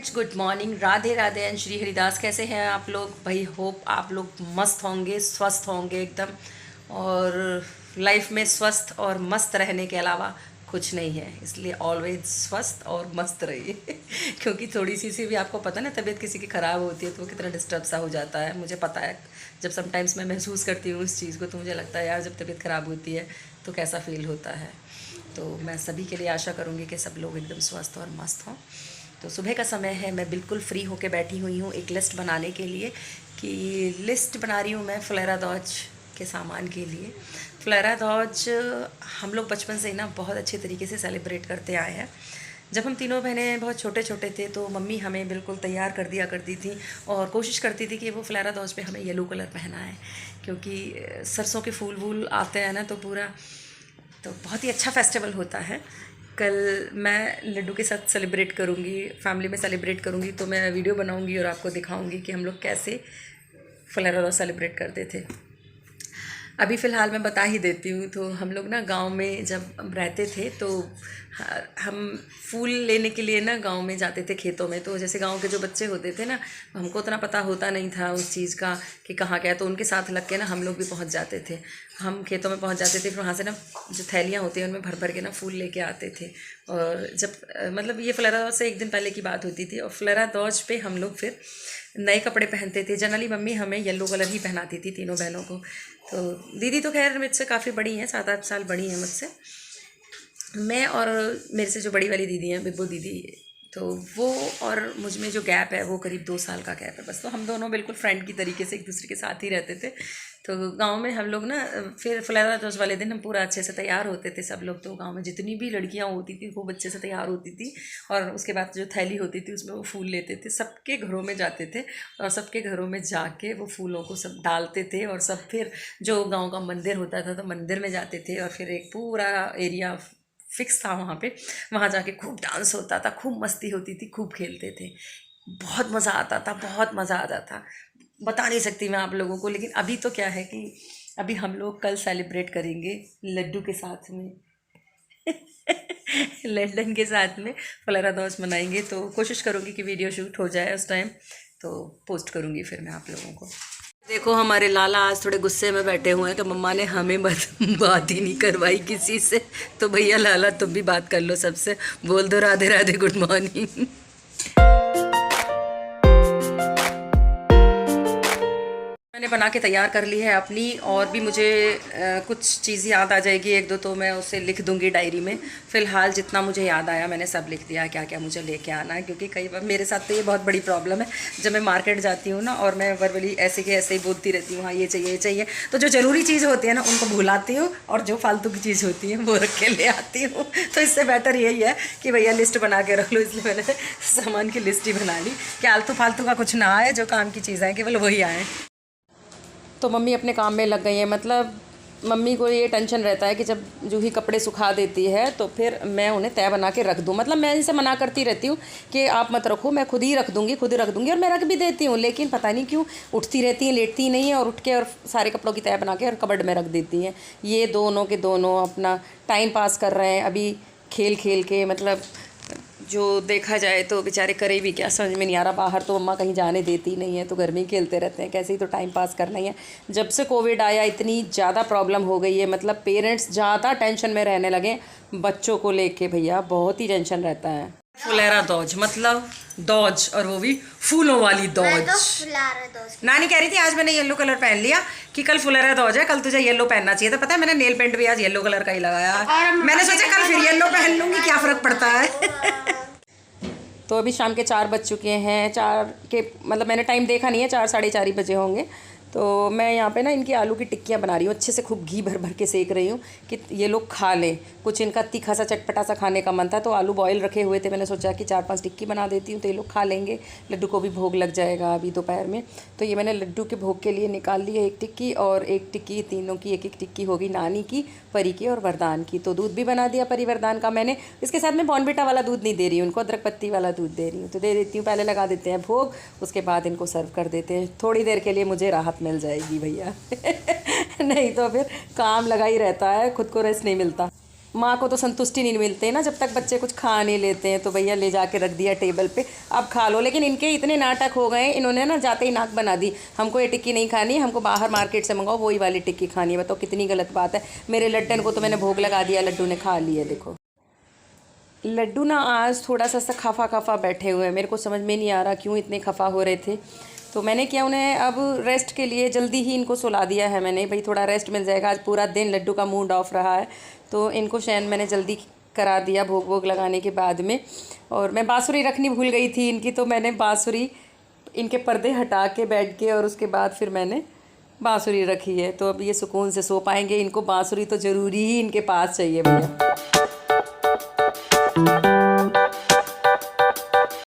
Friends, good morning, Radhe Radhe and Shri Haridas. कैसे हैं आप लोग भाई? होप आप लोग मस्त होंगे, स्वस्थ होंगे एकदम। और लाइफ में स्वस्थ और मस्त रहने के अलावा कुछ नहीं है, इसलिए ऑलवेज स्वस्थ और मस्त रहिए क्योंकि थोड़ी सी भी आपको पता है ना, तबीयत किसी की ख़राब होती है तो वो कितना डिस्टर्ब सा हो जाता है। मुझे पता है, जब समटाइम्स मैं महसूस करती हूँ इस चीज़ को तो मुझे लगता है यार, जब तबीयत ख़राब होती है तो कैसा फील होता है। तो मैं सभी के लिए आशा करूँगी कि सब लोग एकदम स्वस्थ और मस्त हों। तो सुबह का समय है, मैं बिल्कुल फ्री होकर बैठी हुई हूँ एक लिस्ट बनाने के लिए। कि लिस्ट बना रही हूँ मैं फुलेरा दौज के सामान के लिए। फुलेरा दौज हम लोग बचपन से ही ना बहुत अच्छे तरीके से सेलिब्रेट करते आए हैं। जब हम तीनों बहनें बहुत छोटे छोटे थे तो मम्मी हमें बिल्कुल तैयार कर दिया करती थी और कोशिश करती थी कि वो फुलेरा दौज पे हमें येलो कलर पहनाएं, क्योंकि सरसों के फूल वूल आते हैं ना, तो पूरा तो बहुत ही अच्छा फेस्टिवल होता है। कल मैं लड्डू के साथ सेलिब्रेट करूँगी, फैमिली में सेलिब्रेट करूँगी, तो मैं वीडियो बनाऊँगी और आपको दिखाऊँगी कि हम लोग कैसे फुलेरा दौज सेलिब्रेट करते थे। अभी फ़िलहाल मैं बता ही देती हूँ। तो हम लोग ना गांव में जब रहते थे तो हम फूल लेने के लिए ना गांव में जाते थे खेतों में। तो जैसे गांव के जो बच्चे होते थे ना, हमको उतना पता होता नहीं था उस चीज़ का कि कहाँ क्या है, तो उनके साथ लग के ना हम लोग भी पहुँच जाते थे। हम खेतों में पहुँच जाते थे, फिर वहाँ से ना जो थैलियाँ होती हैं उनमें भर भर के ना फूल लेके आते थे। और जब मतलब ये फुलेरा दौज से एक दिन पहले की बात होती थी, और फुलेरा दौज पे हम लोग फिर नए कपड़े पहनते थे। जनरली मम्मी हमें येलो कलर ही पहनाती थी तीनों बहनों को। तो दीदी तो खैर मुझसे काफ़ी बड़ी हैं, 7-8 साल बड़ी हैं मुझसे। मैं और मेरे से जो बड़ी वाली दीदी हैं, बिब्बू दीदी, तो वो और मुझ में जो गैप है वो करीब 2 साल का गैप है बस। तो हम दोनों बिल्कुल फ्रेंड की तरीके से एक दूसरे के साथ ही रहते थे। तो गांव में हम लोग ना फिर फुलेरा दौज वाले दिन हम पूरा अच्छे से तैयार होते थे सब लोग। तो गांव में जितनी भी लड़कियां होती थी वो अच्छे से तैयार होती थी, और उसके बाद जो थैली होती थी उसमें वो फूल लेते थे, सबके घरों में जाते थे और सबके घरों में जाके वो फूलों को सब डालते थे। और सब फिर जो गाँव का मंदिर होता था तो मंदिर में जाते थे, और फिर एक पूरा एरिया फिक्स था वहाँ पे, वहाँ जाके खूब डांस होता था, खूब मस्ती होती थी, खूब खेलते थे। बहुत मज़ा आता था, बहुत मज़ा आता था, बता नहीं सकती मैं आप लोगों को। लेकिन अभी तो क्या है कि अभी हम लोग कल सेलिब्रेट करेंगे लड्डू के साथ में लड्डन के साथ में फुलेरा दौज मनाएंगे। तो कोशिश करूँगी कि वीडियो शूट हो जाए उस टाइम, तो पोस्ट करूँगी फिर मैं आप लोगों को। देखो हमारे लाला आज थोड़े गुस्से में बैठे हुए हैं कि मम्मा ने हमें बात ही नहीं करवाई किसी से। तो भैया लाला तुम भी बात कर लो सबसे, बोल दो राधे राधे गुड मॉर्निंग। मैंने बना के तैयार कर ली है अपनी, और भी मुझे कुछ चीज़ याद आ जाएगी एक दो, तो मैं उसे लिख दूंगी डायरी में। फ़िलहाल जितना मुझे याद आया मैंने सब लिख दिया, क्या क्या मुझे लेके आना है। क्योंकि कई बार मेरे साथ तो ये बहुत बड़ी प्रॉब्लम है, जब मैं मार्केट जाती हूँ ना और मैं वर्बली ऐसे के ऐसे ही बोलती रहती हूँ, हाँ ये चाहिए ये चाहिए, तो जो ज़रूरी चीज़ होती है ना उनको भुलाती हूँ, और जो फालतू की चीज़ होती है वो रख के ले आती हूँ। तो इससे बेटर यही है कि भैया लिस्ट बना के रख लो, इसलिए मैंने सामान की लिस्ट ही बना ली कि आलतू फालतू का कुछ ना आए, जो काम की चीज़ें हैं केवल वही आएँ। तो मम्मी अपने काम में लग गई है। मतलब मम्मी को ये टेंशन रहता है कि जब जो ही कपड़े सुखा देती है तो फिर मैं उन्हें तय बना के रख दूँ। मतलब मैं इनसे मना करती रहती हूँ कि आप मत रखो, मैं खुद ही रख दूँगी, खुद ही रख दूँगी, और मैं रख भी देती हूँ। लेकिन पता नहीं क्यों उठती रहती हैं, लेटती नहीं है, और उठ के और सारे कपड़ों की तय बना के और कबर्ड में रख देती हैं। ये दोनों के दोनों अपना टाइम पास कर रहे हैं अभी खेल खेल के। मतलब जो देखा जाए तो बेचारे करे भी क्या, समझ में नहीं आ रहा। बाहर तो मम्मा कहीं जाने देती नहीं है, तो घर में ही खेलते रहते हैं, कैसे ही तो टाइम पास करना ही है। जब से कोविड आया इतनी ज़्यादा प्रॉब्लम हो गई है, मतलब पेरेंट्स ज़्यादा टेंशन में रहने लगे बच्चों को लेके। भैया बहुत ही टेंशन रहता है। फुलेरा दौज मतलब दौज, और वो भी फूलों वाली दौज। नानी कह रही थी आज मैंने येलो कलर पहन लिया कि कल फुलेरा दौज है, कल तुझे येलो पहनना चाहिए था। पता है मैंने नेल पेंट भी आज येलो कलर का ही लगाया। मैंने सोचा कल फिर येलो पहन लूंगी, क्या फ़र्क पड़ता है। तो अभी शाम के 4 बज चुके हैं। 4 के मतलब मैंने टाइम देखा नहीं है, 4 साढ़े 4 ही बजे होंगे। तो मैं यहाँ पे ना इनकी आलू की टिक्कियाँ बना रही हूँ, अच्छे से खूब घी भर भर के सेक रही हूँ कि ये लोग खा लें। कुछ इनका तीखा सा चटपटा सा खाने का मन था, तो आलू बॉयल रखे हुए थे, मैंने सोचा कि 4-5 टिक्की बना देती हूँ तो ये लोग खा लेंगे। लड्डू को भी भोग लग जाएगा अभी दोपहर में। तो ये मैंने लड्डू के भोग के लिए निकाल ली है 1 टिक्की, और 1 टिक्की तीनों की 1-1 टिक्की होगी, नानी की, परी की और वरदान की। तो दूध भी बना दिया परी वरदान का मैंने। इसके साथ में बॉर्नविटा वाला दूध नहीं दे रही हूँ उनको, अदरक पत्ती वाला दूध दे रही हूँ। तो दे देती हूँ, पहले लगा देते हैं भोग, उसके बाद इनको सर्व कर देते हैं। थोड़ी देर के लिए मुझे राहत मिल जाएगी भैया नहीं तो फिर काम लगा ही रहता है, खुद को रेस्ट नहीं मिलता। माँ को तो संतुष्टि नहीं मिलते ना जब तक बच्चे कुछ खा नहीं लेते हैं। तो भैया ले जाके रख दिया टेबल पे, अब खा लो। लेकिन इनके इतने नाटक हो गए, इन्होंने ना जाते ही नाक बना दी, हमको ये टिक्की नहीं खानी, हमको बाहर मार्केट से मंगाओ वही वाली टिक्की खानी है। बताओ कितनी गलत बात है। मेरे लड्डन को तो मैंने भोग लगा दिया, लड्डू ने खा लिया। देखो लड्डू ना आज थोड़ा सा खफा खफा बैठे हुए हैं, मेरे को समझ में नहीं आ रहा क्यों इतने खफा हो रहे थे। तो मैंने किया उन्हें अब रेस्ट के लिए जल्दी ही इनको सुला दिया है मैंने, भाई थोड़ा रेस्ट मिल जाएगा। आज पूरा दिन लड्डू का मूड ऑफ रहा है, तो इनको शयन मैंने जल्दी करा दिया भोग वोग लगाने के बाद में। और मैं बाँसुरी रखनी भूल गई थी इनकी, तो मैंने बाँसुरी इनके पर्दे हटा के बैठ के और उसके बाद फिर मैंने बाँसुरी रखी है। तो अब ये सुकून से सो पाएंगे। इनको बाँसुरी तो ज़रूरी ही इनके पास चाहिए भैया।